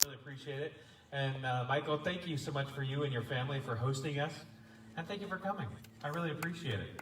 Really appreciate it. And Michael, thank you so much for you and your family for hosting us. And thank you for coming. I really appreciate it.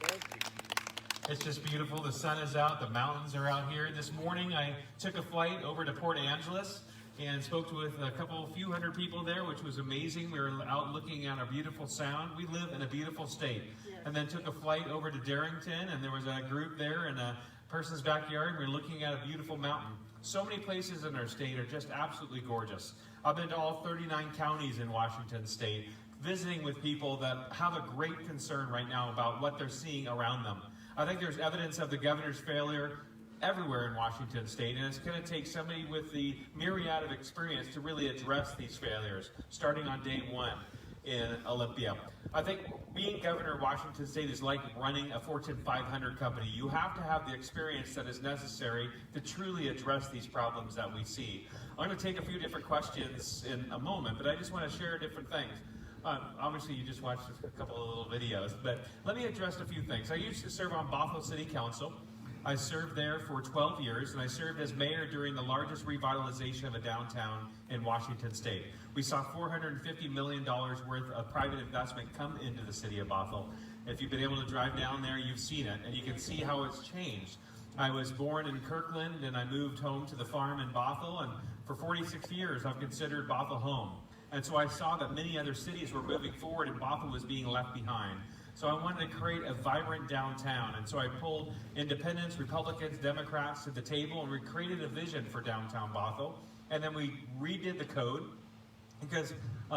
Thank you. It's just beautiful. The sun is out. The mountains are out here. This morning I took a flight over to Port Angeles and spoke with a few hundred people there, which was amazing. We were out looking at a beautiful sound. We live in a beautiful state. Yes. And then took a flight over to Darrington, and there was a group there in a person's backyard. We were looking at a beautiful mountain. So many places in our state are just absolutely gorgeous. I've been to all 39 counties in Washington state, visiting with people that have a great concern right now about what they're seeing around them. I think there's evidence of the governor's failure everywhere in Washington state, and it's going to take somebody with the myriad of experience to really address these failures, starting on day one in Olympia. I think being governor of Washington state is like running a Fortune 500 company. You have to have the experience that is necessary to truly address these problems that we see. I'm going to take a few different questions in a moment, but I just want to share different things. Obviously, you just watched a couple of little videos, but let me address a few things. I used to serve on Bothell City Council. I served there for 12 years, and I served as mayor during the largest revitalization of a downtown in Washington state. We saw $450 million worth of private investment come into the city of Bothell. If you've been able to drive down there, you've seen it, and you can see how it's changed. I was born in Kirkland, and I moved home to the farm in Bothell, and for 46 years, I've considered Bothell home. And so I saw that many other cities were moving forward, and Bothell was being left behind. So I wanted to create a vibrant downtown, and so I pulled independents, Republicans, Democrats to the table, and we created a vision for downtown Bothell. And then we redid the code, because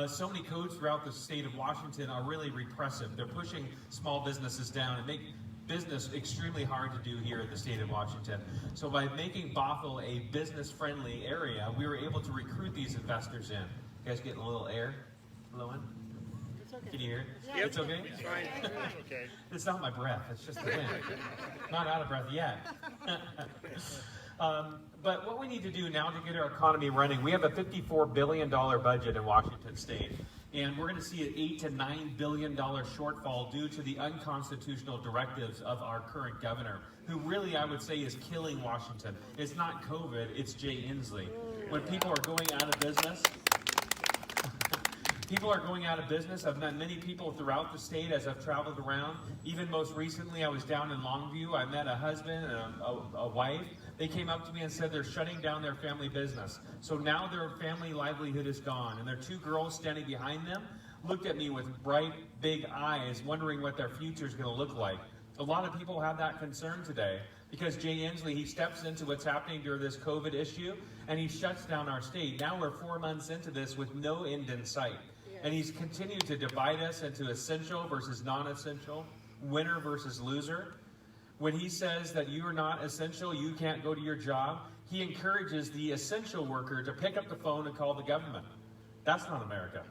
so many codes throughout the state of Washington are really repressive. They're pushing small businesses down and make business extremely hard to do here in the state of Washington. So by making Bothell a business-friendly area, we were able to recruit these investors in. You guys getting a little air blowing? Okay. Can you hear it? Yeah, It's okay? It's fine. It's okay. It's not my breath, it's just the wind. Not out of breath yet. But what we need to do now to get our economy running, we have a $54 billion budget in Washington state, and we're going to see an $8 to $9 billion shortfall due to the unconstitutional directives of our current governor, who really, I would say, is killing Washington. It's not COVID, it's Jay Inslee. When people are going out of business, I've met many people throughout the state as I've traveled around. Even most recently, I was down in Longview. I met a husband and a wife. They came up to me and said they're shutting down their family business. So now their family livelihood is gone. And their two girls standing behind them looked at me with bright, big eyes, wondering what their future is going to look like. A lot of people have that concern today because Jay Inslee, he steps into what's happening during this COVID issue and he shuts down our state. Now we're 4 months into this with no end in sight. And he's continued to divide us into essential versus non-essential, winner versus loser. When he says that you are not essential, you can't go to your job, he encourages the essential worker to pick up the phone and call the government. That's not America,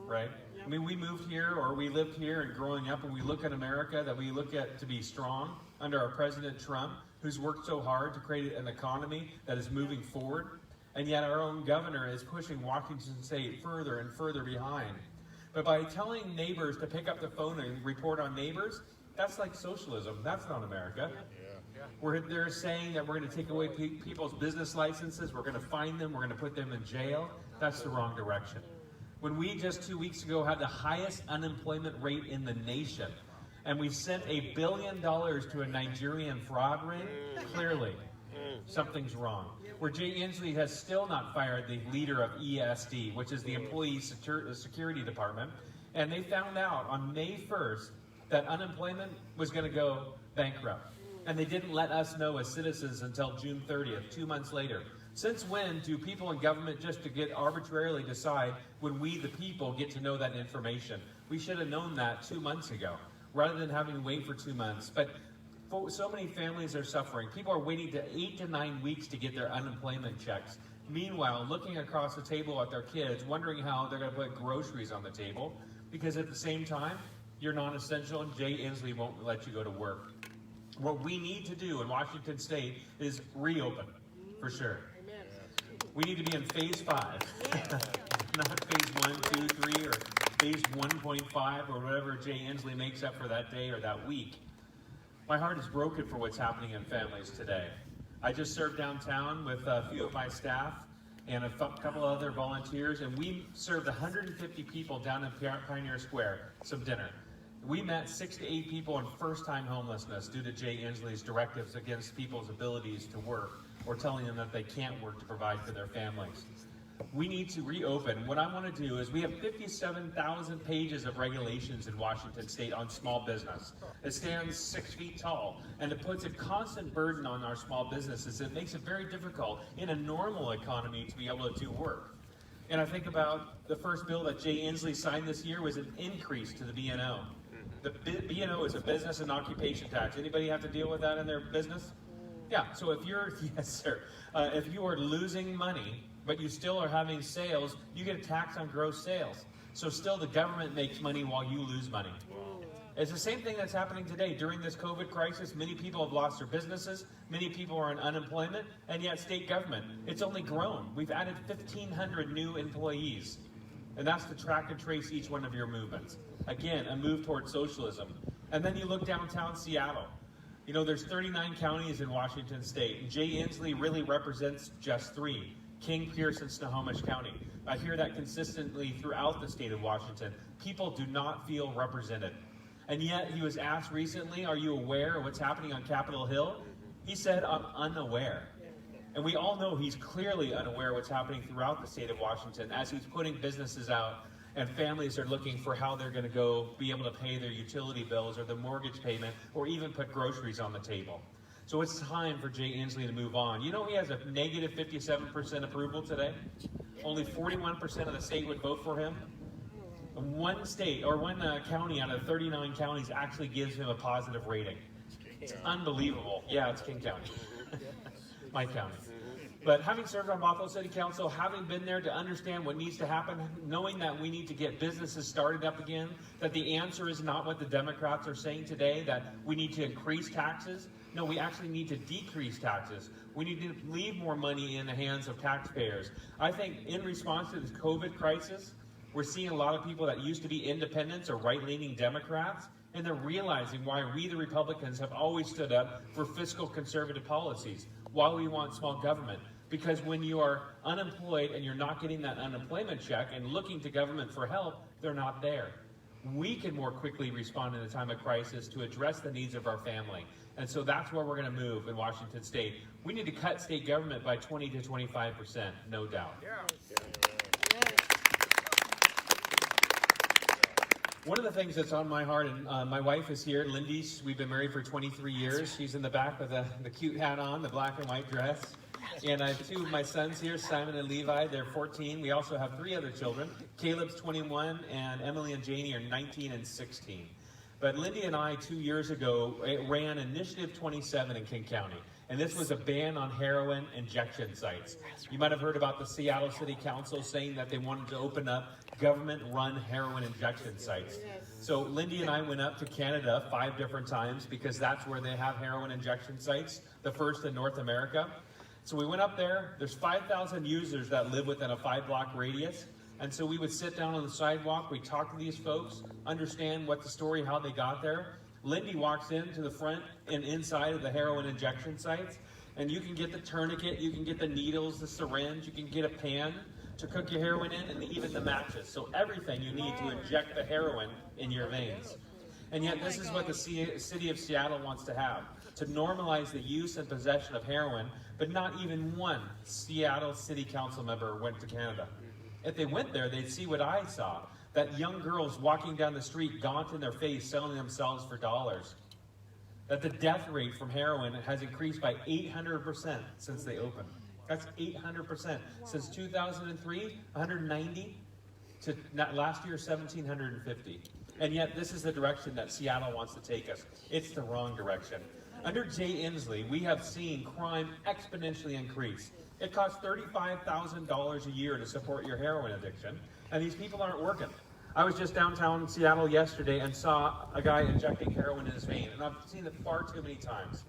right? I mean, we moved here or we lived here and growing up and we look at America that we look at to be strong under our President Trump, who's worked so hard to create an economy that is moving forward. And yet our own governor is pushing Washington state further and further behind. But by telling neighbors to pick up the phone and report on neighbors, that's like socialism. That's not America. They're saying that we're going to take away people's business licenses, we're going to fine them, we're going to put them in jail. That's the wrong direction. When we just 2 weeks ago had the highest unemployment rate in the nation, and we sent $1 billion to a Nigerian fraud ring, clearly something's wrong. Where Jay Inslee has still not fired the leader of ESD, which is the Employee Security Department, and they found out on May 1st that unemployment was going to go bankrupt. And they didn't let us know as citizens until June 30th, 2 months later. Since when do people in government just to get arbitrarily decide when we, the people, get to know that information? We should have known that 2 months ago, rather than having to wait for 2 months. But so many families are suffering. People are waiting to 8 to 9 weeks to get their unemployment checks. Meanwhile, looking across the table at their kids, wondering how they're going to put groceries on the table, because at the same time, you're non-essential and Jay Inslee won't let you go to work. What we need to do in Washington state is reopen, for sure. Amen. We need to be in phase 5, not phase 1, 2, 3, or phase 1.5, or whatever Jay Inslee makes up for that day or that week. My heart is broken for what's happening in families today. I just served downtown with a few of my staff, and a couple of other volunteers, and we served 150 people down in Pioneer Square some dinner. We met 6 to 8 people in first-time homelessness due to Jay Inslee's directives against people's abilities to work or telling them that they can't work to provide for their families. We need to reopen. What I want to do is we have 57,000 pages of regulations in Washington State on small business. It stands 6 feet tall, and it puts a constant burden on our small businesses. It makes it very difficult in a normal economy to be able to do work. And I think about the first bill that Jay Inslee signed this year was an increase to the B&O. The B&O is a business and occupation tax. Anybody have to deal with that in their business? Yeah, so if you're, yes sir, if you are losing money, but you still are having sales, you get a tax on gross sales. So still the government makes money while you lose money. It's the same thing that's happening today. During this COVID crisis, many people have lost their businesses, many people are in unemployment, and yet state government, it's only grown. We've added 1,500 new employees, and that's to track and trace each one of your movements. Again, a move towards socialism. And then you look downtown Seattle. You know, there's 39 counties in Washington State, and Jay Inslee really represents just 3. King, Pierce, and Snohomish County. I hear that consistently throughout the state of Washington. People do not feel represented. And yet he was asked recently, are you aware of what's happening on Capitol Hill? He said, I'm unaware. And we all know he's clearly unaware of what's happening throughout the state of Washington as he's putting businesses out and families are looking for how they're going to go be able to pay their utility bills or the mortgage payment or even put groceries on the table. So it's time for Jay Inslee to move on. You know he has a negative 57% approval today? Only 41% of the state would vote for him. And one state, or one county out of 39 counties actually gives him a positive rating. It's unbelievable. Yeah, it's King County. My county. But having served on Bothell City Council, having been there to understand what needs to happen, knowing that we need to get businesses started up again, that the answer is not what the Democrats are saying today, that we need to increase taxes. No, we actually need to decrease taxes. We need to leave more money in the hands of taxpayers. I think in response to this COVID crisis, we're seeing a lot of people that used to be independents or right-leaning Democrats, and they're realizing why we, the Republicans, have always stood up for fiscal conservative policies, why we want small government. Because when you are unemployed and you're not getting that unemployment check and looking to government for help, they're not there. We can more quickly respond in a time of crisis to address the needs of our family. And so that's where we're going to move in Washington State. We need to cut state government by 20 to 25%, no doubt. Yeah. One of the things that's on my heart, and my wife is here, Lindy, we've been married for 23 years. She's in the back with the cute hat on, the black and white dress. And I have 2 of my sons here, Simon and Levi. They're 14. We also have 3 other children. Caleb's 21, and Emily and Janie are 19 and 16. But Lindy and I, 2 years ago, ran Initiative 27 in King County. And this was a ban on heroin injection sites. You might have heard about the Seattle City Council saying that they wanted to open up government-run heroin injection sites. So Lindy and I went up to Canada 5 different times because that's where they have heroin injection sites, the first in North America. So we went up there. There's 5,000 users that live within a 5-block radius. And so we would sit down on the sidewalk, we talk to these folks, understand what the story, how they got there. Lindy walks into the front and inside of the heroin injection sites, and you can get the tourniquet, you can get the needles, the syringe, you can get a pan to cook your heroin in, and even the matches. So everything you need to inject the heroin in your veins. And yet this is what the city of Seattle wants to have, to normalize the use and possession of heroin, but not even one Seattle City Council member went to Canada. If they went there, they'd see what I saw, that young girls walking down the street, gaunt in their face, selling themselves for dollars. That the death rate from heroin has increased by 800% since they opened. That's 800%. Since 2003, 190, to last year, 1,750. And yet, this is the direction that Seattle wants to take us. It's the wrong direction. Under Jay Inslee, we have seen crime exponentially increase. It costs $35,000 a year to support your heroin addiction, and these people aren't working. I was just downtown Seattle yesterday and saw a guy injecting heroin in his vein, and I've seen it far too many times.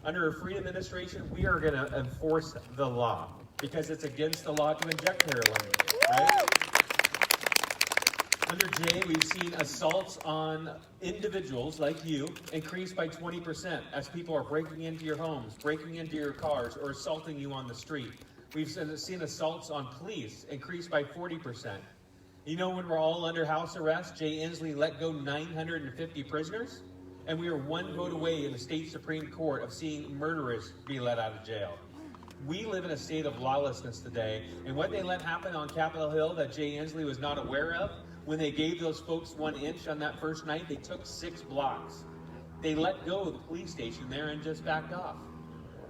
Under a free administration, we are going to enforce the law because it's against the law to inject heroin, right? Under Jay, we've seen assaults on individuals like you increase by 20% as people are breaking into your homes, breaking into your cars, or assaulting you on the street. We've seen assaults on police increase by 40%. You know, when we're all under house arrest, Jay Inslee let go 950 prisoners, and we are one vote away in the state Supreme Court of seeing murderers be let out of jail. We live in a state of lawlessness today, and what they let happen on Capitol Hill that Jay Inslee was not aware of, when they gave those folks 1 inch on that first night, they took 6 blocks. They let go of the police station there and just backed off.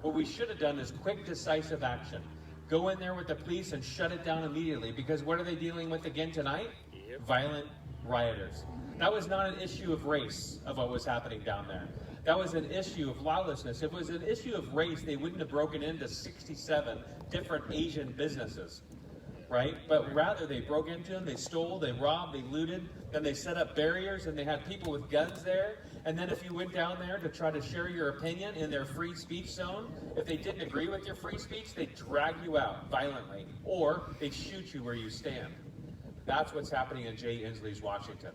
What we should have done is quick, decisive action. Go in there with the police and shut it down immediately, because what are they dealing with again tonight? Violent rioters. That was not an issue of race of what was happening down there. That was an issue of lawlessness. If it was an issue of race, they wouldn't have broken into 67 different Asian businesses, right? But rather, they broke into them, they stole, they robbed, they looted, then they set up barriers, and they had people with guns there. And then if you went down there to try to share your opinion in their free speech zone, if they didn't agree with your free speech, they'd drag you out violently, or they'd shoot you where you stand. That's what's happening in Jay Inslee's Washington.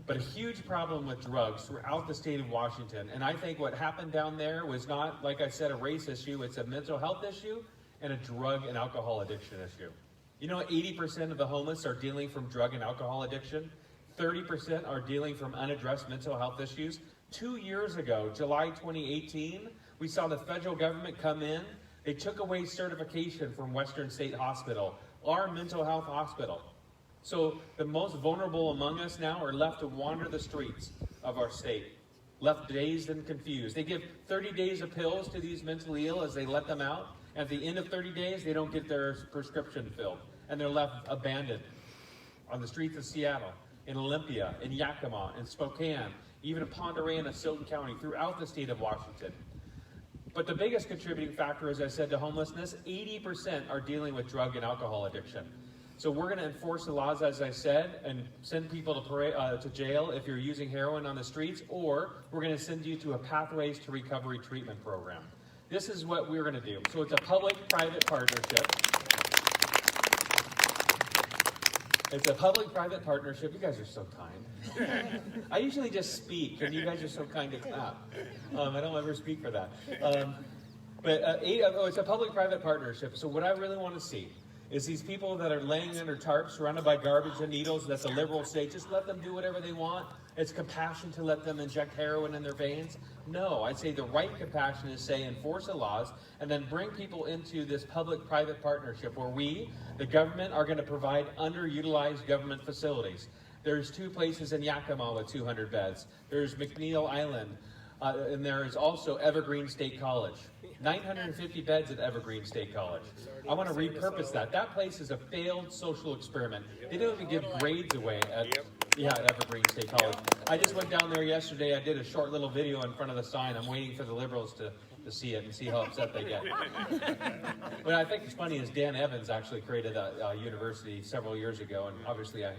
But a huge problem with drugs throughout the state of Washington. And I think what happened down there was not, like I said, a race issue. It's a mental health issue and a drug and alcohol addiction issue. You know, 80% of the homeless are dealing from drug and alcohol addiction. 30% are dealing from unaddressed mental health issues. 2 years ago, July 2018, we saw the federal government come in. They took away certification from Western State Hospital, our mental health hospital. So the most vulnerable among us now are left to wander the streets of our state, left dazed and confused. They give 30 days of pills to these mentally ill as they let them out. At the end of 30 days, they don't get their prescription filled, and they're left abandoned on the streets of Seattle, in Olympia, in Yakima, in Spokane, even in Ponderosa, Silton County, throughout the state of Washington. But the biggest contributing factor, as I said, to homelessness, 80% are dealing with drug and alcohol addiction. So we're going to enforce the laws, as I said, and send people to jail if you're using heroin on the streets, or we're going to send you to a Pathways to Recovery treatment program. This is what we're going to do. So it's a public-private partnership. It's a public-private partnership. You guys are so kind. I usually just speak, and you guys are so kind to clap. I don't ever speak for that. It's a public-private partnership. So what I really want to see is these people that are laying under tarps, surrounded by garbage and needles, that the liberals say, just let them do whatever they want. It's compassion to let them inject heroin in their veins. No, I'd say the right compassion is, say, enforce the laws and then bring people into this public-private partnership where we, the government, are going to provide underutilized government facilities. There's 2 places in Yakima with 200 beds. There's McNeil Island, and there is also Evergreen State College. 950 beds at Evergreen State College. I want to repurpose that. That place is a failed social experiment. They don't even give grades away at Evergreen State College. I just went down there yesterday. I did a short little video in front of the sign. I'm waiting for the liberals to see it and see how upset they get. What I think is funny is Dan Evans actually created a university several years ago, and obviously I'm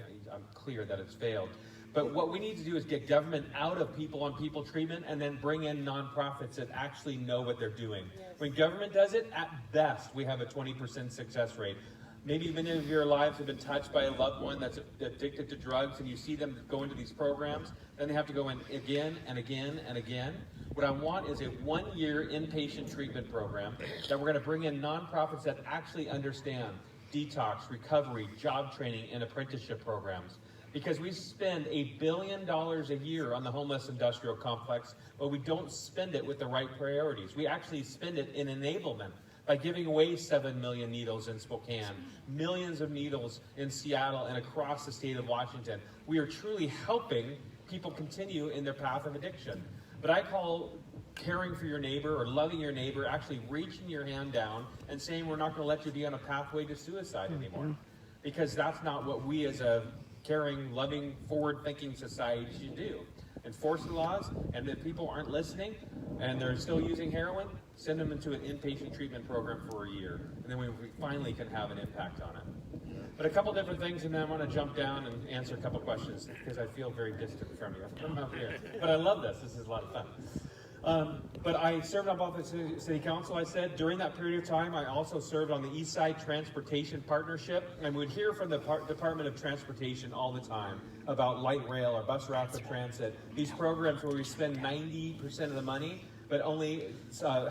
clear that it's failed. But what we need to do is get government out of people-on-people treatment and then bring in nonprofits that actually know what they're doing. Yes. When government does it, at best, we have a 20% success rate. Maybe many of your lives have been touched by a loved one that's addicted to drugs, and you see them go into these programs, then they have to go in again and again and again. What I want is a 1-year inpatient treatment program that we're going to bring in nonprofits that actually understand detox, recovery, job training, and apprenticeship programs. Because we spend $1 billion a year on the homeless industrial complex, but we don't spend it with the right priorities. We actually spend it in enablement by giving away 7 million needles in Spokane, millions of needles in Seattle and across the state of Washington. We are truly helping people continue in their path of addiction. But I call caring for your neighbor or loving your neighbor actually reaching your hand down and saying we're not going to let you be on a pathway to suicide anymore. Because that's not what we as a caring, loving, forward-thinking society should do. Enforce the laws, and if people aren't listening and they're still using heroin, send them into an inpatient treatment program for a year, and then we finally can have an impact on it. But a couple different things, and then I want to jump down and answer a couple questions because I feel very distant from you. I'm up here, but I love this. This is a lot of fun. But I served on both the city council, I said. During that period of time, I also served on the East Side Transportation Partnership, and we'd hear from the Department of Transportation all the time about light rail or bus rapid transit, these programs where we spend 90% of the money, but only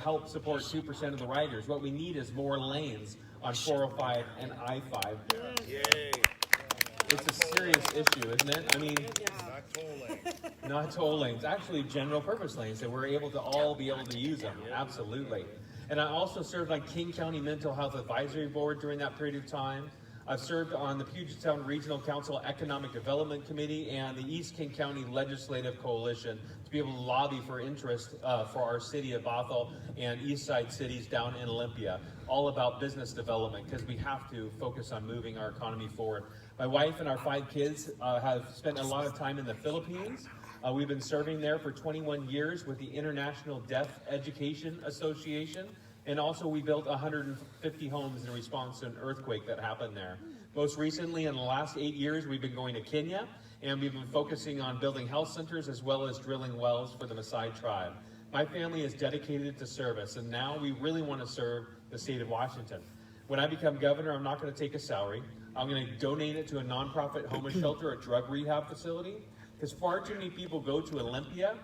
help support 2% of the riders. What we need is more lanes on 405 and I-5. Yay. It's a serious issue, isn't it? I mean, Not toll lanes. not toll lanes, actually general purpose lanes, that we're able to all be able to use them. Absolutely. And I also served on King County Mental Health Advisory Board during that period of time. I've served on the Puget Sound Regional Council Economic Development Committee and the East King County Legislative Coalition to be able to lobby for interest for our city of Bothell and East Side cities down in Olympia, all about business development, because we have to focus on moving our economy forward. My wife and our 5 kids have spent a lot of time in the Philippines. We've been serving there for 21 years with the International Deaf Education Association. And also we built 150 homes in response to an earthquake that happened there. Most recently, in the last 8 years, we've been going to Kenya, and we've been focusing on building health centers as well as drilling wells for the Maasai tribe. My family is dedicated to service, and now we really want to serve the state of Washington. When I become governor, I'm not going to take a salary. I'm going to donate it to a nonprofit homeless shelter, a drug rehab facility, because far too many people go to Olympia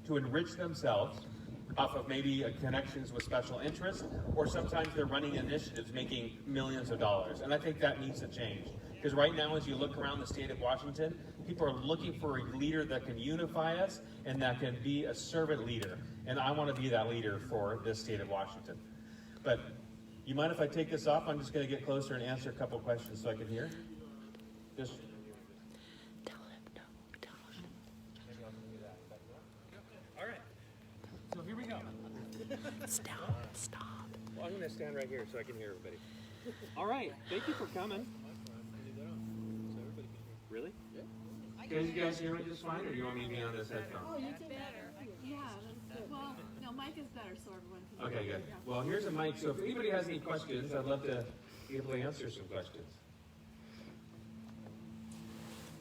to enrich themselves off of maybe connections with special interests, or sometimes they're running initiatives making millions of dollars. And I think that needs to change. Because right now, as you look around the state of Washington, people are looking for a leader that can unify us and that can be a servant leader. And I want to be that leader for this state of Washington. But you mind if I take this off? I'm just going to get closer and answer a couple questions so I can hear. Just all right. So here we go. Stop. Well, I'm going to stand right here so I can hear everybody. All right. Thank you for coming. Really? Yeah. Can you guys hear me just fine, or do you want me to be on this headphone? Oh, you did better. Yeah, that's good. Well, no, mic is better, so everyone can. Okay, good. Well, here's a mic, so if anybody has any questions, I'd love to be able to answer some questions.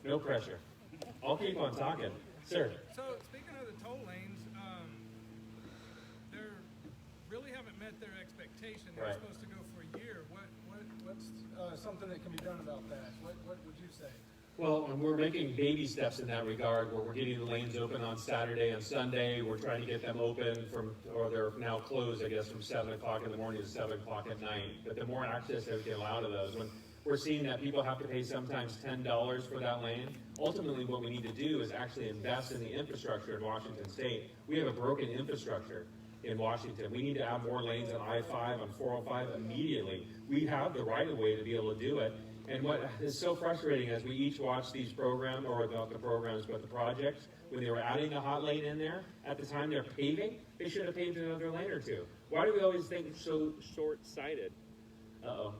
No pressure. I'll keep on talking. Sir? So speaking of the toll lanes, they really haven't met their expectation. They're Right. supposed to go for a year. What's something that can be done about that? What would you say? Well, and we're making baby steps in that regard, where we're getting the lanes open on Saturday and Sunday. We're trying to get them open or they're now closed, I guess, from 7 o'clock in the morning to 7 o'clock at night. But the more access that we can allow to those, when we're seeing that people have to pay sometimes $10 for that lane, ultimately what we need to do is actually invest in the infrastructure in Washington State. We have a broken infrastructure in Washington. We need to add more lanes on I-5, on 405 immediately. We have the right of way to be able to do it. And what is so frustrating as we each watch these programs, or not the programs, but the projects, when they were adding a hot lane in there, at the time they're paving, they should have paved another lane or two. Why do we always think so short-sighted? Uh-oh,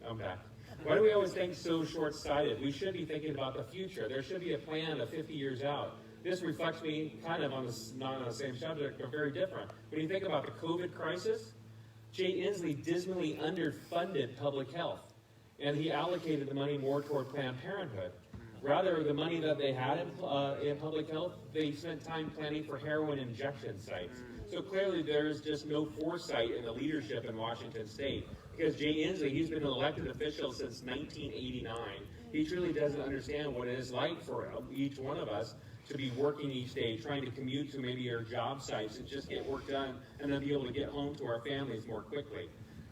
I'm back. Why do we always think so short-sighted? We should be thinking about the future. There should be a plan of 50 years out. This reflects me kind of on this, not on the same subject, but very different. When you think about the COVID crisis, Jay Inslee dismally underfunded public health. And he allocated the money more toward Planned Parenthood. Rather, the money that they had in public health, they spent time planning for heroin injection sites. So clearly there's just no foresight in the leadership in Washington State. Because Jay Inslee, he's been an elected official since 1989. He truly doesn't understand what it is like for each one of us to be working each day, trying to commute to maybe our job sites and just get work done and then be able to get home to our families more quickly.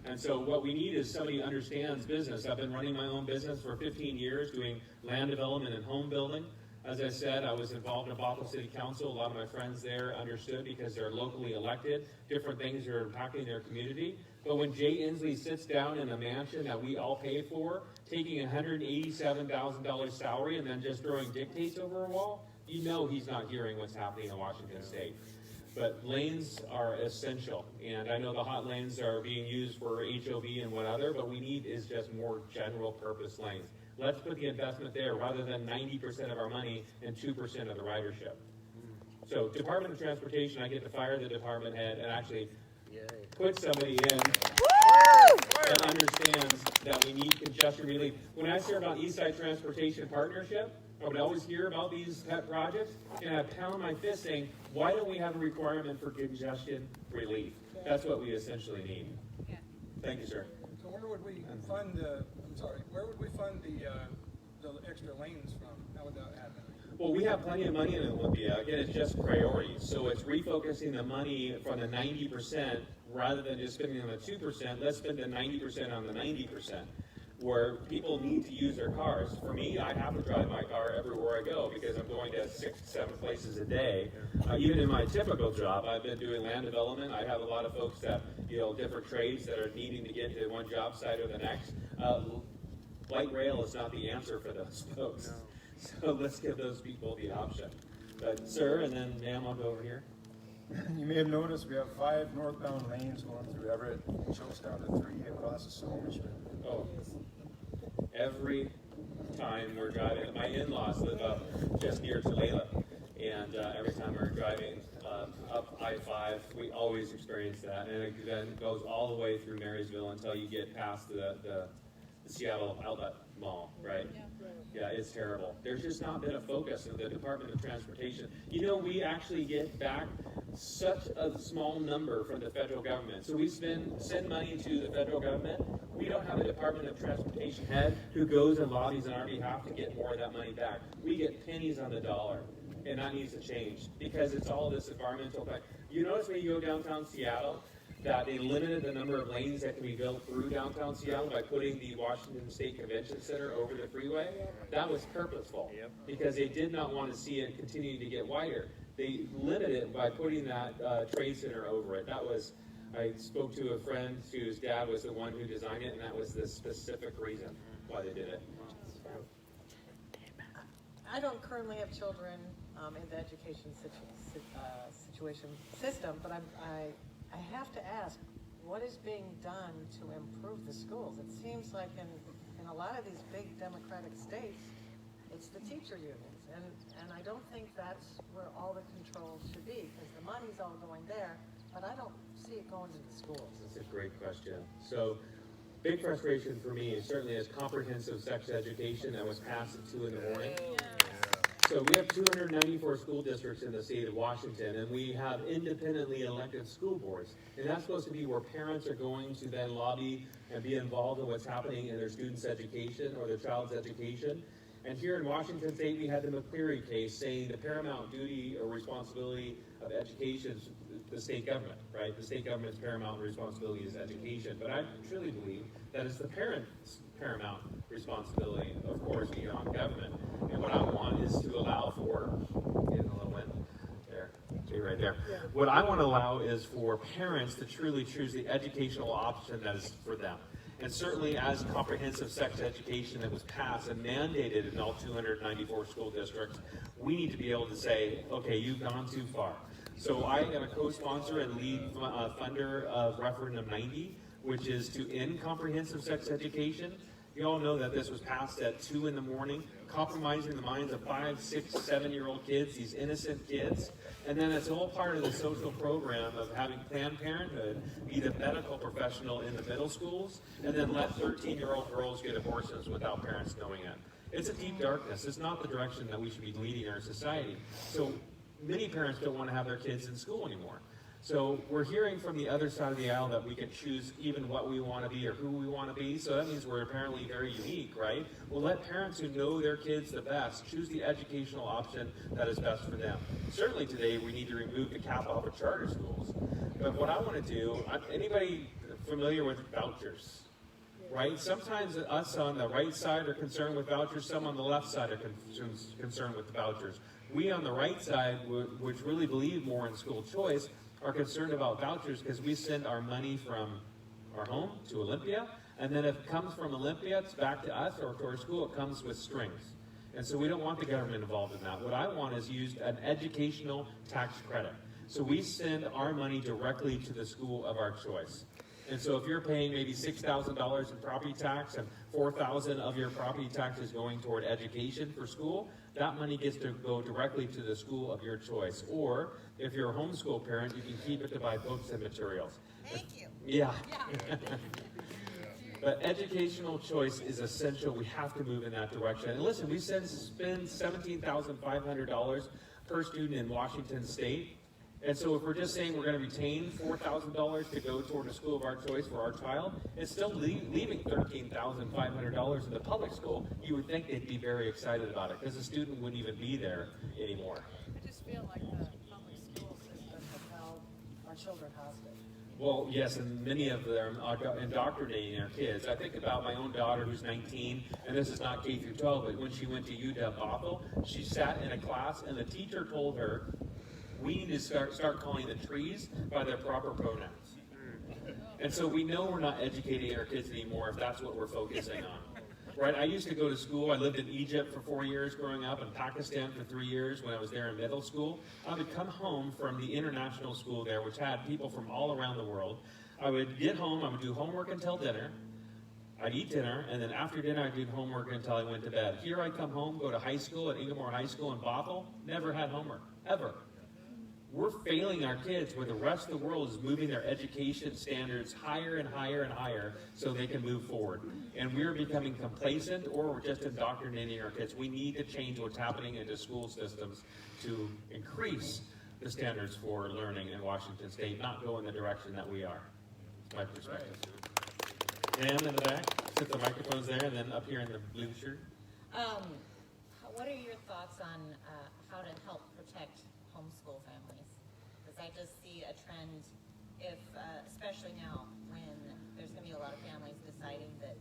And so what we need is somebody who understands business. I've been running my own business for 15 years, doing land development and home building. As I said, I was involved in Bothell City Council. A lot of my friends there understood because they're locally elected. Different things are impacting their community. But when Jay Inslee sits down in a mansion that we all pay for, taking a $187,000 salary and then just throwing dictates over a wall, you know he's not hearing what's happening in Washington State. But lanes are essential, and I know the hot lanes are being used for HOV and what other, but we need is just more general purpose lanes. Let's put the investment there rather than 90% of our money and 2% of the ridership. So Department of Transportation, I get to fire the department head and actually put somebody in that understands that we need congestion relief. When I served on East Side Transportation Partnership, I would always hear about these pet projects, and I'd pound my fist saying, why don't we have a requirement for congestion relief? That's what we essentially need. Yeah. Thank you, sir. So where would we fund where would we fund the extra lanes from? How would that happen? Well, we have plenty of money in Olympia. Again, it's just priorities. So it's refocusing the money from the 90% rather than just spending on the 2%. Let's spend the 90% on the 90%, where people need to use their cars. For me, I have to drive my car everywhere I go because I'm going to 6 to 7 places a day. Even in my typical job, I've been doing land development. I have a lot of folks that, different trades that are needing to get to one job site or the next. Light rail is not the answer for those folks. So let's give those people the option. But sir, and then ma'am, I'll go over here. You may have noticed we have 5 northbound lanes going through Everett, chokes down to 3 across the Snow Richmond. Oh, every time we're driving, my in-laws live up just near Tulalip, and every time we're driving up I-5, we always experience that, and it then goes all the way through Marysville until you get past the Seattle Outlet Mall, right? Yeah, it's terrible. There's just not been a focus in the Department of Transportation. We actually get back such a small number from the federal government. So we send money to the federal government. We don't have a Department of Transportation head who goes and lobbies on our behalf to get more of that money back. We get pennies on the dollar, and that needs to change because it's all this environmental effect. You notice when you go downtown Seattle, that they limited the number of lanes that can be built through downtown Seattle by putting the Washington State Convention Center over the freeway. That was purposeful because they did not want to see it continue to get wider. They limited it by putting that trade center over it. I spoke to a friend whose dad was the one who designed it, and that was the specific reason why they did it. I don't currently have children in the education system, but I have to ask, what is being done to improve the schools? It seems like in a lot of these big democratic states, it's the teacher unions, and I don't think that's where all the control should be, because the money's all going there, but I don't see it going to the schools. That's a great question. So, big frustration for me certainly is comprehensive sex education that was passed at 2 in the morning. So we have 294 school districts in the state of Washington, and we have independently elected school boards. And that's supposed to be where parents are going to then lobby and be involved in what's happening in their students' education or their child's education. And here in Washington State, we had the McCleary case saying the paramount duty or responsibility of education is the state government, right? The state government's paramount responsibility is education. But I truly believe that it's the parents' paramount responsibility, of course, beyond government. And what I want is to allow for, getting a little wind there, see right there. What I want to allow is for parents to truly choose the educational option that is for them. And certainly as comprehensive sex education that was passed and mandated in all 294 school districts, we need to be able to say, okay, you've gone too far. So I am a co-sponsor and lead funder of Referendum 90, which is to end comprehensive sex education. You all know that this was passed at 2 in the morning, compromising the minds of 5, 6, 7-year-old kids, these innocent kids. And then it's all part of the social program of having Planned Parenthood be the medical professional in the middle schools, and then let 13-year-old girls get abortions without parents knowing it. It's a deep darkness. It's not the direction that we should be leading our society. So many parents don't want to have their kids in school anymore. So we're hearing from the other side of the aisle that we can choose even what we want to be or who we want to be. So that means we're apparently very unique, right? Well, let parents who know their kids the best choose the educational option that is best for them. Certainly today we need to remove the cap off of charter schools. But what I want to do, anybody familiar with vouchers? Right? Sometimes us on the right side are concerned with vouchers, some on the left side are concerned with the vouchers. We on the right side, which really believe more in school choice, are concerned about vouchers because we send our money from our home to Olympia, and then if it comes from Olympia, it's back to us or to our school, it comes with strings. And so we don't want the government involved in that. What I want is used an educational tax credit. So we send our money directly to the school of our choice. And so if you're paying maybe $6,000 in property tax and $4,000 of your property tax is going toward education for school, that money gets to go directly to the school of your choice. Or if you're a homeschool parent, you can keep it to buy books and materials. Thank you. Yeah. But educational choice is essential. We have to move in that direction. And listen, we spend $17,500 per student in Washington State. And so if we're just saying we're going to retain $4,000 to go toward a school of our choice for our child, it's still leaving $13,500 in the public school. You would think they'd be very excited about it because the student wouldn't even be there anymore. I just feel like the public school system has held our children hostage. Well, yes, and many of them are indoctrinating their kids. I think about my own daughter who's 19, and this is not K through 12, but when she went to UW-Bothell, she sat in a class and the teacher told her, we need to start calling the trees by their proper pronouns. And so we know we're not educating our kids anymore if that's what we're focusing on. Right? I used to go to school. I lived in Egypt for 4 years growing up, and Pakistan for 3 years when I was there in middle school. I would come home from the international school there, which had people from all around the world. I would get home. I would do homework until dinner. I'd eat dinner, and then after dinner, I'd do homework until I went to bed. Here I'd come home, go to high school at Inglemoor High School in Bothell. Never had homework, ever. We're failing our kids where the rest of the world is moving their education standards higher and higher and higher so they can move forward. And we're becoming complacent or we're just indoctrinating our kids. We need to change what's happening into school systems to increase the standards for learning in Washington State, not go in the direction that we are. That's my perspective. And in the back, since the microphone's there, and then up here in the blue shirt. What are your thoughts on how to help protect homeschool families? Because I just see a trend, if especially now when there's going to be a lot of families deciding that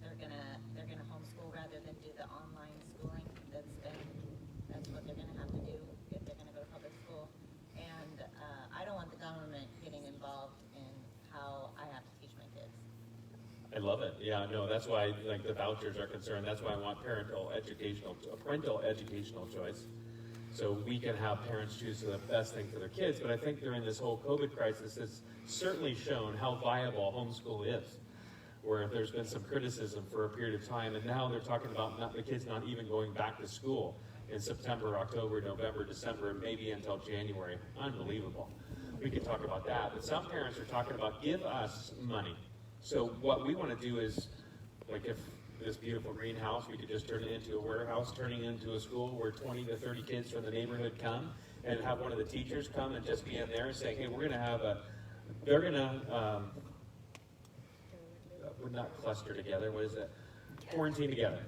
they're gonna homeschool rather than do the online schooling. That's what they're going to have to do if they're going to go to public school. And I don't want the government getting involved in how I have to teach my kids. I love it. Yeah, no, that's why like the vouchers are concerned. That's why I want parental educational choice. So we can have parents choose the best thing for their kids. But I think during this whole COVID crisis, it's certainly shown how viable homeschool is, where there's been some criticism for a period of time, and now they're talking about the kids not even going back to school in September, October, November, December, maybe until January. Unbelievable. We could talk about that. But some parents are talking about give us money. So what we want to do is, like if this beautiful greenhouse, we could just turn it into a warehouse, turning into a school where 20 to 30 kids from the neighborhood come and have one of the teachers come and just be in there and say, hey, we're going to have they're going to, we're not cluster together, what is it? Quarantine together.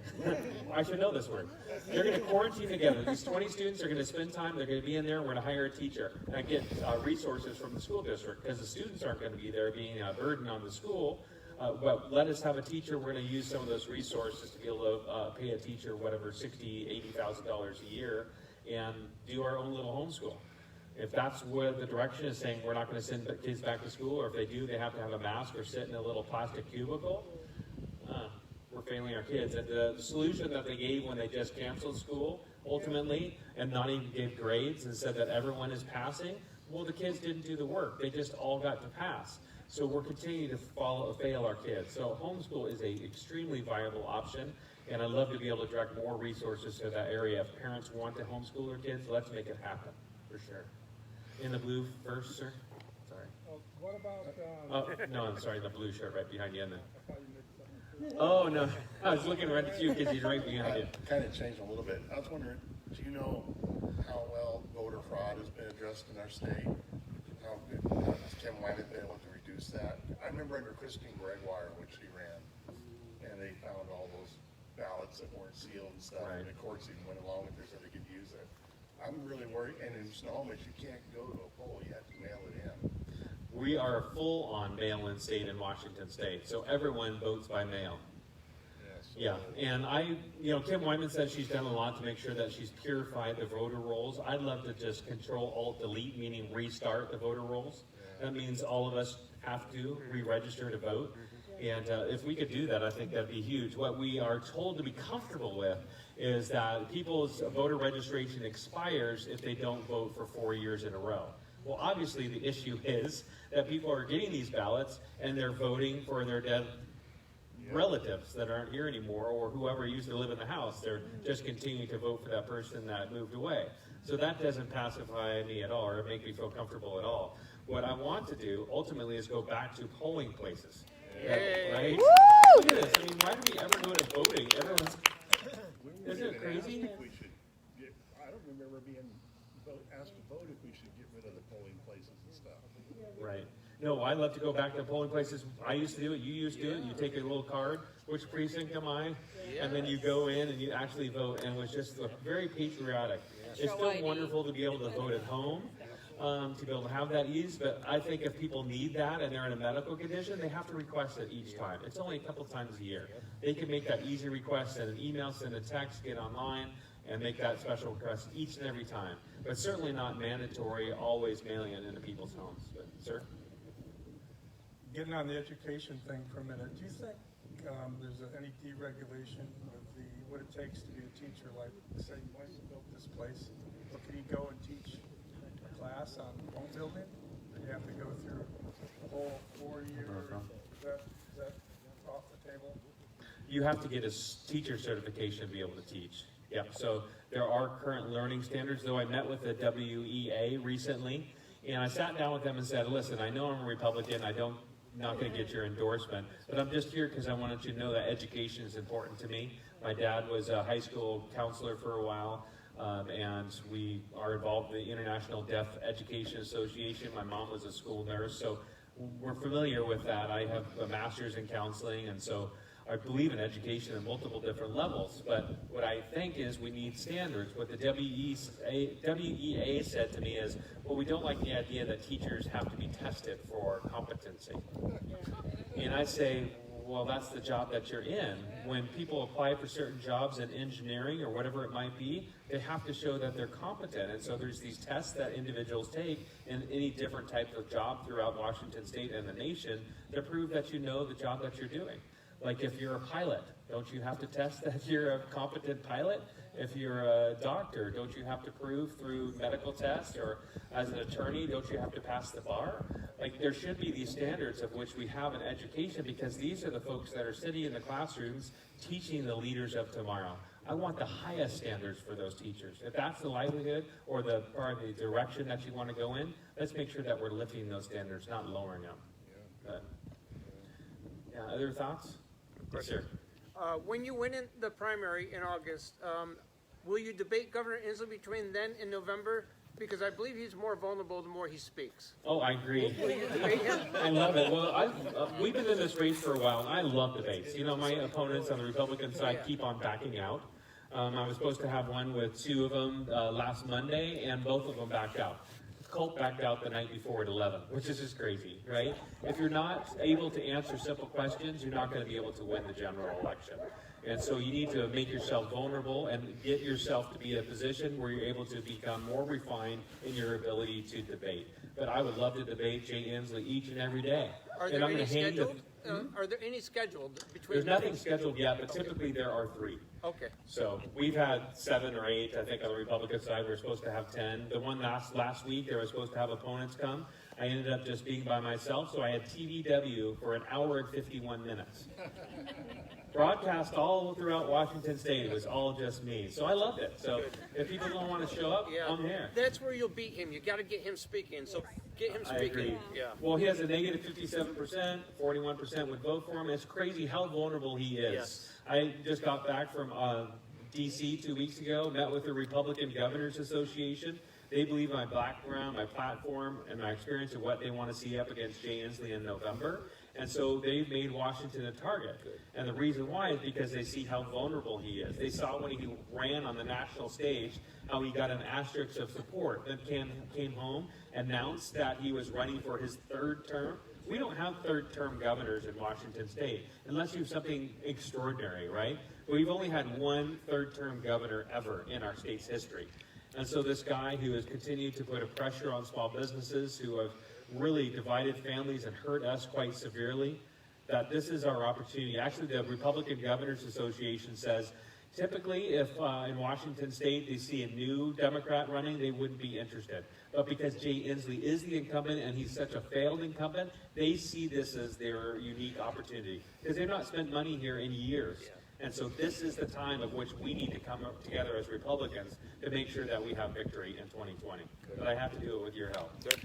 I should know this word. They're going to quarantine together. These 20 students are going to spend time, they're going to be in there, we're going to hire a teacher and get resources from the school district because the students aren't going to be there being a burden on the school. But let us have a teacher. We're going to use some of those resources to be able to pay a teacher whatever $60,000, $80,000 a year and do our own little homeschool. If that's where the direction is saying we're not going to send kids back to school, or if they do, they have to have a mask or sit in a little plastic cubicle, we're failing our kids. And the solution that they gave when they just canceled school, ultimately, and not even gave grades and said that everyone is passing, well, the kids didn't do the work. They just all got to pass. So we're continuing to fail our kids. So homeschool is an extremely viable option, and I'd love to be able to direct more resources to that area. If parents want to homeschool their kids, let's make it happen, for sure. In the blue first, sir? Sorry. What about, Oh, no, I'm sorry, the blue shirt right behind you. And I thought you meant something. oh, no, I was looking right at you because he's right behind you. Kind of changed a little bit. I was wondering, do you know how well voter fraud has been addressed in our state? How has Kim Wyman been able to reduce that? I remember under Christine Gregoire when she ran, and they found all those ballots that weren't sealed and stuff, Right. and the courts even went along with it so they could use it. I'm really worried, and in Snohomish, you can't go to a poll, you have to mail it in. We are a full-on mail-in state in Washington State, so everyone votes by mail. Yeah, and Kim Wyman says she's done a lot to make sure that she's purified the voter rolls. I'd love to just Control-Alt-Delete, meaning restart the voter rolls. That means all of us have to re-register to vote. And if we could do that, I think that'd be huge. What we are told to be comfortable with is that people's voter registration expires if they don't vote for 4 years in a row. Well, obviously the issue is that people are getting these ballots and they're voting for their dead relatives that aren't here anymore, or whoever used to live in the house. They're just continuing to vote for that person that moved away. So that doesn't pacify me at all, or make me feel comfortable at all. What I want to do ultimately is go back to polling places. Right? Look at this. I mean, why do we ever go to voting? Everyone's, isn't it crazy? We should I don't remember being asked to vote if we should get rid of the polling places and stuff. Right. No, I love to go back to polling places. I used to do it. You used to do it. You take a little card, which precinct am I? And then you go in and you actually vote. And it was just very patriotic. It's still wonderful to be able to vote at home, to be able to have that ease. But I think if people need that and they're in a medical condition, they have to request it each time. It's only a couple times a year. They can make that easy request, send an email, send a text, get online, and make that special request each and every time. But certainly not mandatory, always mailing it into people's homes. But, sir? Getting on the education thing for a minute, do you think there's any deregulation of what it takes to be a teacher? Like, say, Mike built this place, but can you go and teach a class on one building? Or you have to go through the whole 4-year? Is that off the table? You have to get a teacher certification to be able to teach. Yep. So there are current learning standards, though I met with the WEA recently, and I sat down with them and said, listen, I know I'm a Republican, not going to get your endorsement, but I'm just here because I wanted you to know that education is important to me. My dad was a high school counselor for a while, and we are involved in the International Deaf Education Association. My mom was a school nurse, so we're familiar with that. I have a master's in counseling, and so I believe in education at multiple different levels. But what I think is we need standards. What the WEA said to me is, well, we don't like the idea that teachers have to be tested for competency. And I say, well, that's the job that you're in. When people apply for certain jobs in engineering or whatever it might be, they have to show that they're competent. And so there's these tests that individuals take in any different type of job throughout Washington State and the nation to prove that you know the job that you're doing. Like if you're a pilot, don't you have to test that you're a competent pilot? If you're a doctor, don't you have to prove through medical tests? Or as an attorney, don't you have to pass the bar? Like there should be these standards of which we have in education, because these are the folks that are sitting in the classrooms teaching the leaders of tomorrow. I want the highest standards for those teachers. If that's the livelihood or the direction that you want to go in, let's make sure that we're lifting those standards, not lowering them. But, yeah, other thoughts? Yes, sir. When you win in the primary in August, will you debate Governor Inslee between then and November? Because I believe he's more vulnerable the more he speaks. Oh, I agree. Will you debate him? I love it. Well, we've been in this race for a while, and I love debates. You know, my opponents on the Republican side keep on backing out. I was supposed to have one with 2 of them last Monday, and both of them backed out. Colt backed out the night before at 11, which is just crazy, right? If you're not able to answer simple questions, you're not going to be able to win the general election. And so you need to make yourself vulnerable and get yourself to be in a position where you're able to become more refined in your ability to debate. But I would love to debate Jay Inslee each and every day. Are there any scheduled? Are there any scheduled between? There's nothing scheduled yet, but typically there are 3. Okay. So we've had 7 or 8. I think on the Republican side we're supposed to have 10. The one last week they were supposed to have opponents come. I ended up just being by myself, so I had TVW for an hour and 51 minutes. Broadcast all throughout Washington State. It was all just me. So I loved it. So if people don't want to show up, I'm there. That's where you'll beat him. You got to get him speaking. So get him speaking. I agree. Yeah. Well, he has a negative 57%. 41% would vote for him. It's crazy how vulnerable he is. Yes. I just got back from D.C. 2 weeks ago, met with the Republican Governors Association. They believe my background, my platform, and my experience of what they want to see up against Jay Inslee in November. And so they've made Washington a target. And the reason why is because they see how vulnerable he is. They saw when he ran on the national stage how he got an asterisk of support. Then came home, announced that he was running for his 3rd term. We don't have 3rd-term governors in Washington State unless you have something extraordinary, right? We've only had 1 3rd-term governor ever in our state's history. And so this guy who has continued to put a pressure on small businesses, who have really divided families and hurt us quite severely, that this is our opportunity. Actually, the Republican Governors Association says typically if in Washington State they see a new Democrat running, they wouldn't be interested. But because Jay Inslee is the incumbent and he's such a failed incumbent, they see this as their unique opportunity. Because they've not spent money here in years. And so this is the time of which we need to come up together as Republicans to make sure that we have victory in 2020. But I have to do it with your help. Good.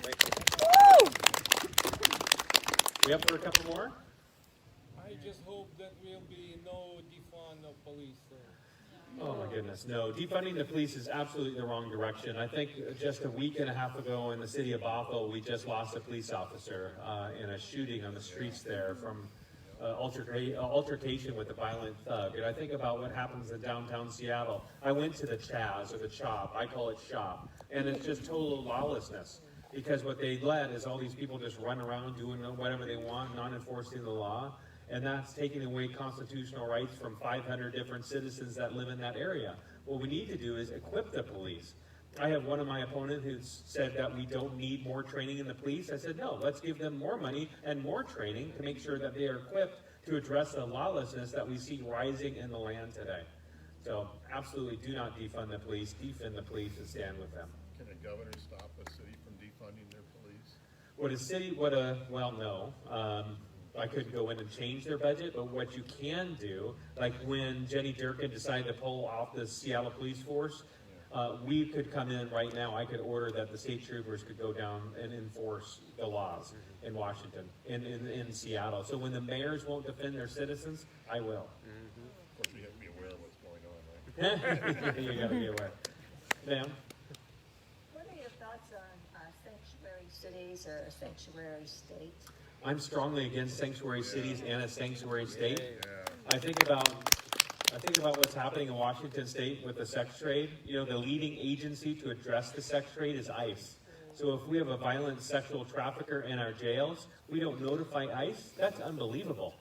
Thank you. We up for a couple more? I just hope that will be no defund of police. Oh my goodness, no. Defunding the police is absolutely the wrong direction. I think just a week and a half ago in the city of Bothell, we just lost a police officer in a shooting on the streets there from altercation with a violent thug. And I think about what happens in downtown Seattle. I went to the Chaz, or the Chop, I call it Shop, and it's just total lawlessness. Because what they let is all these people just run around doing whatever they want, not enforcing the law. And that's taking away constitutional rights from 500 different citizens that live in that area. What we need to do is equip the police. I have one of my opponents who said that we don't need more training in the police. I said, no, let's give them more money and more training to make sure that they are equipped to address the lawlessness that we see rising in the land today. So absolutely do not defund the police, defund the police and stand with them. Can a governor stop a city from defunding their police? Well, no. I couldn't go in and change their budget, but what you can do, like when Jenny Durkin decided to pull off the Seattle Police Force, we could come in right now. I could order that the state troopers could go down and enforce the laws in Washington, in Seattle. So when the mayors won't defend their citizens, I will. Of course, we have to be aware of what's going on, right? You gotta be aware. Ma'am? What are your thoughts on sanctuary cities or a sanctuary state? I'm strongly against sanctuary cities and a sanctuary state. I think about what's happening in Washington State with the sex trade. You know, the leading agency to address the sex trade is ICE. So if we have a violent sexual trafficker in our jails, we don't notify ICE. That's unbelievable.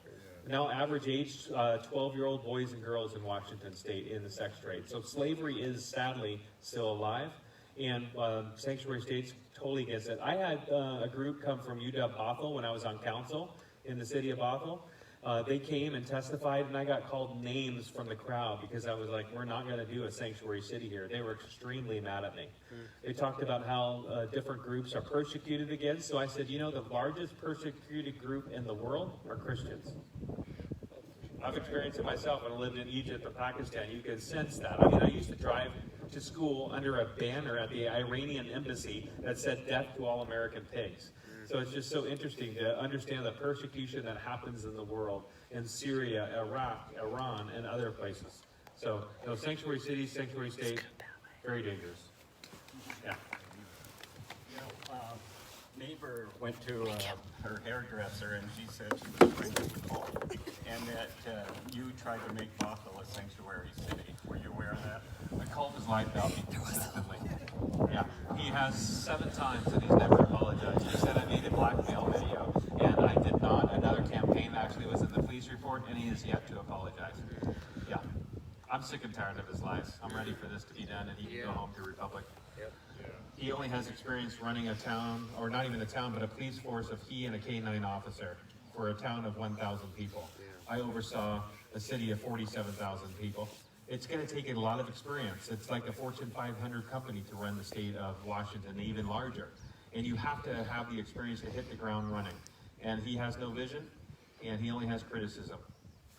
Now average age 12-year-old boys and girls in Washington State in the sex trade. So slavery is sadly still alive, and sanctuary states totally against it. I had a group come from UW Bothell when I was on council in the city of Bothell. They came and testified, and I got called names from the crowd because I was like, we're not going to do a sanctuary city here. They were extremely mad at me. They talked about how different groups are persecuted against. So I said, you know, the largest persecuted group in the world are Christians. I've experienced it myself when I lived in Egypt and Pakistan. You can sense that. I mean, I used to drive to school under a banner at the Iranian embassy that said death to all American pigs. So it's just so interesting to understand the persecution that happens in the world, in Syria, Iraq, Iran, and other places. So, you know, sanctuary cities, sanctuary state, very dangerous. Yeah. Neighbor went to her hairdresser and she said she was afraid of the cold, and that you tried to make Bothell a sanctuary city. Were you aware of that? I called his life out consistently. Yeah, he has 7 times and he's never apologized. He said I made a blackmail video, and I did not. Another campaign actually was in the police report, and he has yet to apologize. Yeah, I'm sick and tired of his lies. I'm ready for this to be done, and he can go home to Republic. He only has experience running a town, or not even a town, but a police force of he and a K-9 officer for a town of 1,000 people. I oversaw a city of 47,000 people. It's going to take a lot of experience. It's like a Fortune 500 company to run the state of Washington, even larger. And you have to have the experience to hit the ground running. And he has no vision, and he only has criticism.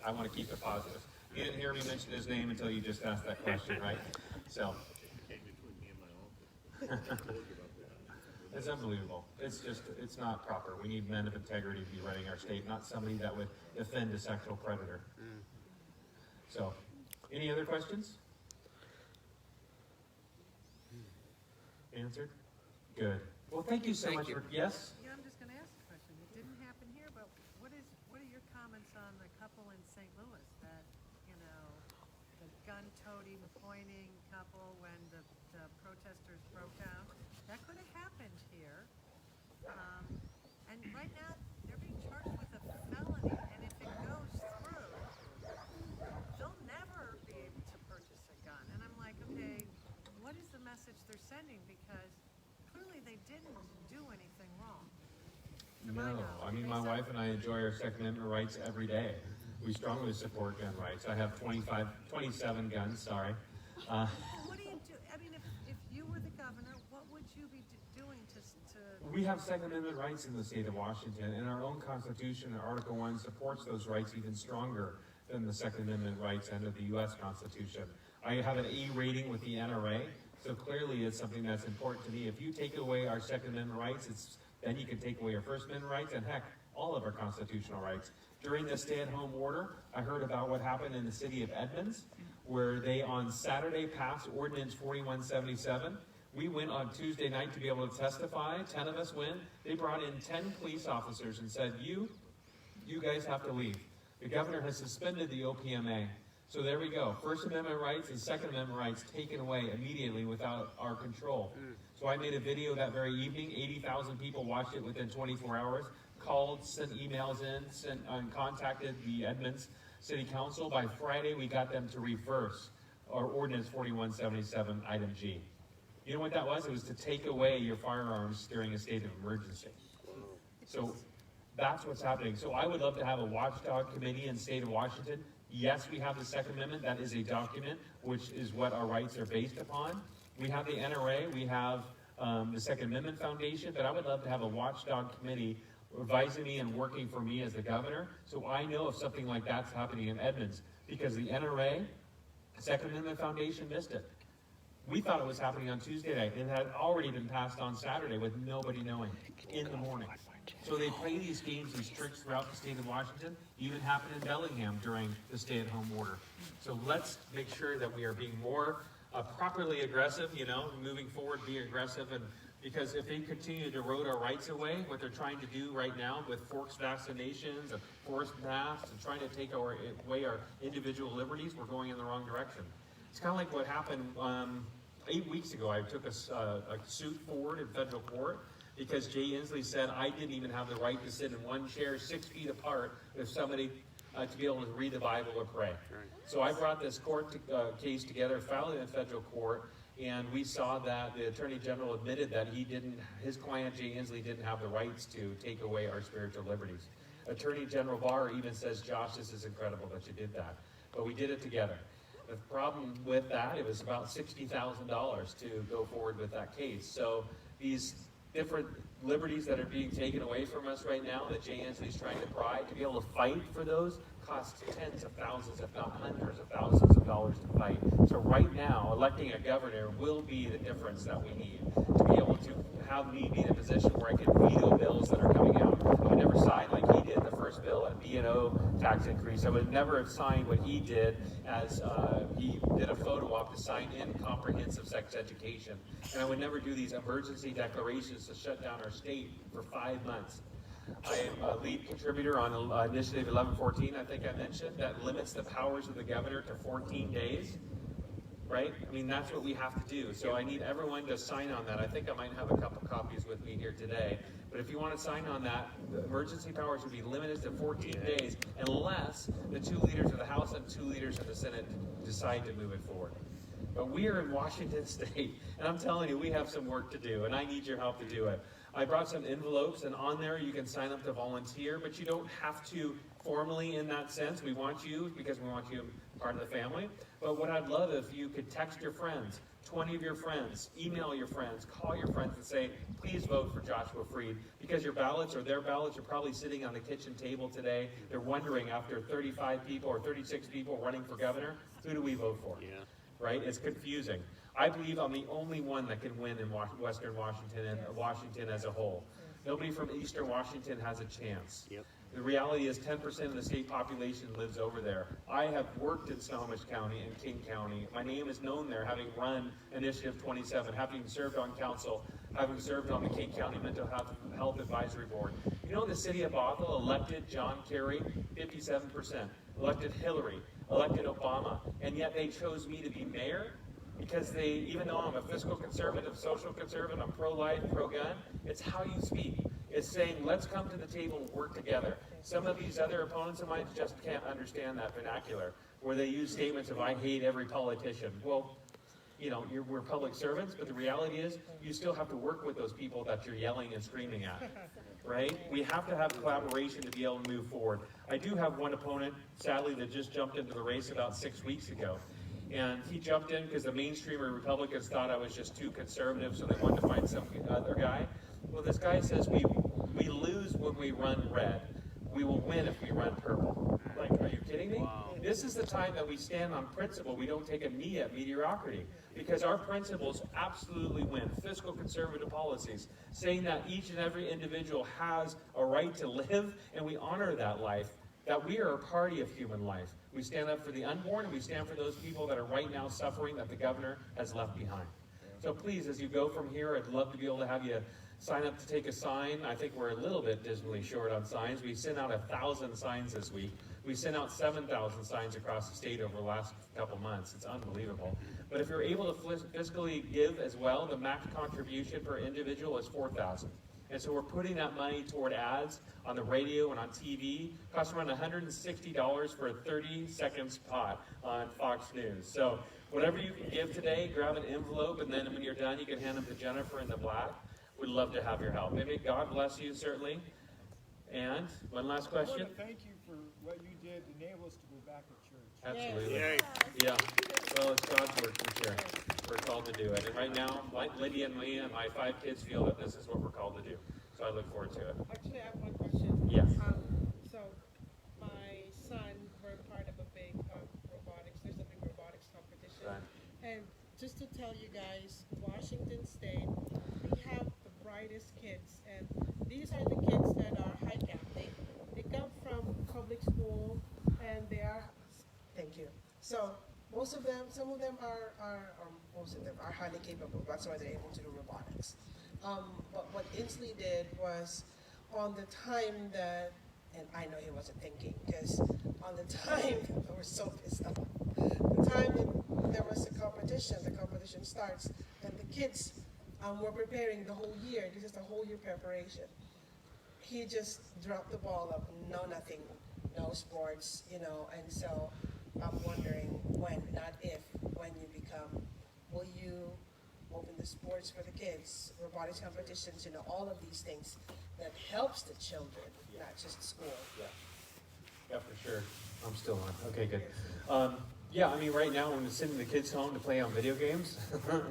I want to keep it positive. You didn't hear me mention his name until you just asked that question, right? So. It's unbelievable. It's just, it's not proper. We need men of integrity to be running our state, not somebody that would defend a sexual predator. So, any other questions? Answered? Good. Well, thank you so much for, yes? Yeah, I'm just gonna ask a question. It didn't happen here, but what are your comments on the couple in St. Louis that, you know, the gun-toting, pointing couple when the protesters broke out? That could have happened here. And right now, they're being charged with a felony, and if it goes through, they'll never be able to purchase a gun. And I'm like, okay, what is the message they're sending? Because clearly they didn't do anything wrong. No, I mean, my wife and I enjoy our Second Amendment rights every day. We strongly support gun rights. I have 27 guns, sorry. What do you do? I mean, if you were the governor, what would you be doing to... We have Second Amendment rights in the state of Washington, and our own Constitution, Article 1, supports those rights even stronger than the Second Amendment rights under the U.S. Constitution. I have an A rating with the NRA, so clearly it's something that's important to me. If you take away our Second Amendment rights, then you can take away our First Amendment rights, and heck, all of our constitutional rights. During the stay-at-home order, I heard about what happened in the city of Edmonds, where they on Saturday passed Ordinance 4177. We went on Tuesday night to be able to testify. 10 of us went. They brought in 10 police officers and said, you guys have to leave. The governor has suspended the OPMA. So there we go. First Amendment rights and Second Amendment rights taken away immediately without our control. So I made a video that very evening. 80,000 people watched it within 24 hours. Called, sent emails in, contacted the Edmonds City Council. By Friday, we got them to reverse our Ordinance 4177, item G. You know what that was? It was to take away your firearms during a state of emergency. So that's what's happening. So I would love to have a watchdog committee in the state of Washington. Yes, we have the Second Amendment. That is a document, which is what our rights are based upon. We have the NRA. We have the Second Amendment Foundation. But I would love to have a watchdog committee advising me and working for me as the governor, so I know if something like that's happening in Edmonds, because the NRA, Second Amendment Foundation, missed it. We thought it was happening on Tuesday night. It had already been passed on Saturday with nobody knowing in the morning. So they play these games, these tricks throughout the state of Washington. Even happened in Bellingham during the stay-at-home order. So let's make sure that we are being more properly aggressive, moving forward, be aggressive. And because if they continue to erode our rights away, what they're trying to do right now with forced vaccinations and forced masks and trying to take away our individual liberties, we're going in the wrong direction. It's kind of like what happened 8 weeks ago. I took a suit forward in federal court because Jay Inslee said I didn't even have the right to sit in one chair 6 feet apart with somebody to be able to read the Bible or pray. So I brought this court case together, filed it in federal court, and we saw that the Attorney General admitted that his client Jay Inslee didn't have the rights to take away our spiritual liberties. Attorney General Barr even says, Josh, this is incredible that you did that. But we did it together. The problem with that, it was about $60,000 to go forward with that case. So these different liberties that are being taken away from us right now that Jay Inslee's trying to pry, to be able to fight for those costs tens of thousands, if not hundreds of thousands of dollars to fight. So right now, electing a governor will be the difference that we need to be able to have me be in a position where I can veto bills that are coming out. I would never sign like he did the first bill, a B&O tax increase. I would never have signed what he did as he did a photo op to sign in comprehensive sex education. And I would never do these emergency declarations to shut down our state for 5 months. I am a lead contributor on Initiative 1114, I think I mentioned, that limits the powers of the governor to 14 days, right? I mean, that's what we have to do. So I need everyone to sign on that. I think I might have a couple copies with me here today. But if you want to sign on that, the emergency powers would be limited to 14 days unless the 2 leaders of the House and 2 leaders of the Senate decide to move it forward. But we are in Washington State, and I'm telling you, we have some work to do, and I need your help to do it. I brought some envelopes, and on there you can sign up to volunteer, but you don't have to formally in that sense. We want you because we want you part of the family. But what I'd love if you could text your friends, 20 of your friends, email your friends, call your friends and say, please vote for Joshua Freed, because your ballots or their ballots are probably sitting on the kitchen table today. They're wondering, after 35 people or 36 people running for governor, who do we vote for? Yeah. Right? It's confusing. I believe I'm the only one that can win in Western Washington and Washington as a whole. Nobody from Eastern Washington has a chance. Yep. The reality is 10% of the state population lives over there. I have worked in Snohomish County and King County. My name is known there, having run Initiative 27, having served on council, having served on the King County Mental Health Advisory Board. You know, the city of Bothell elected John Kerry 57%, elected Hillary, elected Obama, and yet they chose me to be mayor? Because even though I'm a fiscal conservative, social conservative, I'm pro-life, pro-gun, it's how you speak. It's saying, let's come to the table and work together. Some of these other opponents of mine just can't understand that vernacular, where they use statements of, I hate every politician. Well, we're public servants, but the reality is, you still have to work with those people that you're yelling and screaming at, right? We have to have collaboration to be able to move forward. I do have one opponent, sadly, that just jumped into the race about 6 weeks ago. And he jumped in because the mainstream Republicans thought I was just too conservative, so they wanted to find some other guy. Well, this guy says we lose when we run red. We will win if we run purple. Like, are you kidding me? Wow. This is the time that we stand on principle. We don't take a knee at mediocrity, because our principles absolutely win. Fiscal conservative policies, saying that each and every individual has a right to live, and we honor that life, that we are a party of human life. We stand up for the unborn, and we stand for those people that are right now suffering that the governor has left behind. So please, as you go from here, I'd love to be able to have you sign up to take a sign. I think we're a little bit dismally short on signs. We sent out 1,000 signs this week. We sent out 7,000 signs across the state over the last couple months. It's unbelievable. But if you're able to fiscally give as well, the max contribution per individual is $4,000. And so we're putting that money toward ads on the radio and on TV. Costs around $160 for a 30-second spot on Fox News. So whatever you can give today, grab an envelope, and then when you're done, you can hand them to Jennifer in the black. We'd love to have your help. Maybe God bless you, certainly. And one last question. I want to thank you for what you did to enable us to go back to church. Absolutely. Yeah. Well, it's God's work for sure. We're called to do it. And right now, like Lydia and me and my 5 kids feel that this is what we're called to do. So I look forward to it. Actually, I have one question. Yes. So my son, we're part of a big robotics, there's a big robotics competition. Right. And just to tell you guys, Washington State, we have the brightest kids. And these are the kids that are high cap. They come from public school and they are, thank you. So most of them, some of them most of them are highly capable. That's why they're able to do robotics. But what Inslee did was on the time that, and I know he wasn't thinking, because on the time, I was so pissed off, the time that there was the competition starts, and the kids were preparing the whole year. This is the whole year preparation. He just dropped the ball of nothing, no sports, and so I'm wondering when, not if, when you become, will you open the sports for the kids, robotics competitions, all of these things that helps the children, not just school. Yeah, for sure. I'm still on. Okay, good. Yeah, I mean, right now when we're sending the kids home to play on video games,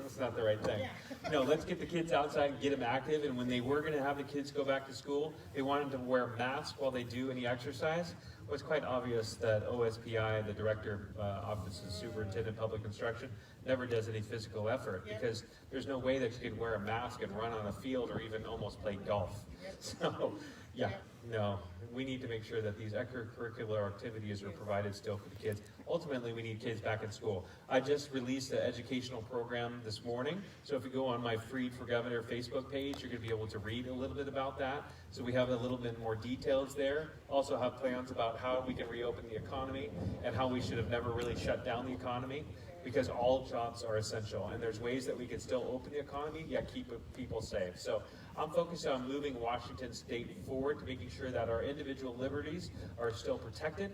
it's not the right thing. No, let's get the kids outside and get them active. And when they were going to have the kids go back to school, they wanted to wear masks while they do any exercise. It was quite obvious that OSPI, the Director, Office of Superintendent of Public Instruction, never does any physical effort because there's no way that you can wear a mask and run on a field or even almost play golf. So, yeah, no, we need to make sure that these extracurricular activities are provided still for the kids. Ultimately, we need kids back in school. I just released an educational program this morning, so if you go on my Freed for Governor Facebook page, you're going to be able to read a little bit about that. So we have a little bit more details there. Also have plans about how we can reopen the economy and how we should have never really shut down the economy, because all jobs are essential, and there's ways that we can still open the economy, yet keep people safe. So I'm focused on moving Washington State forward to making sure that our individual liberties are still protected,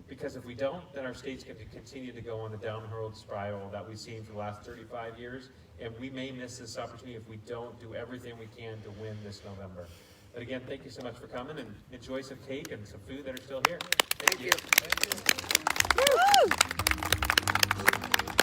because if we don't, then our state's going to continue to go on the downward spiral that we've seen for the last 35 years, and we may miss this opportunity if we don't do everything we can to win this November. But again, thank you so much for coming, and enjoy some cake and some food that are still here. Thank you.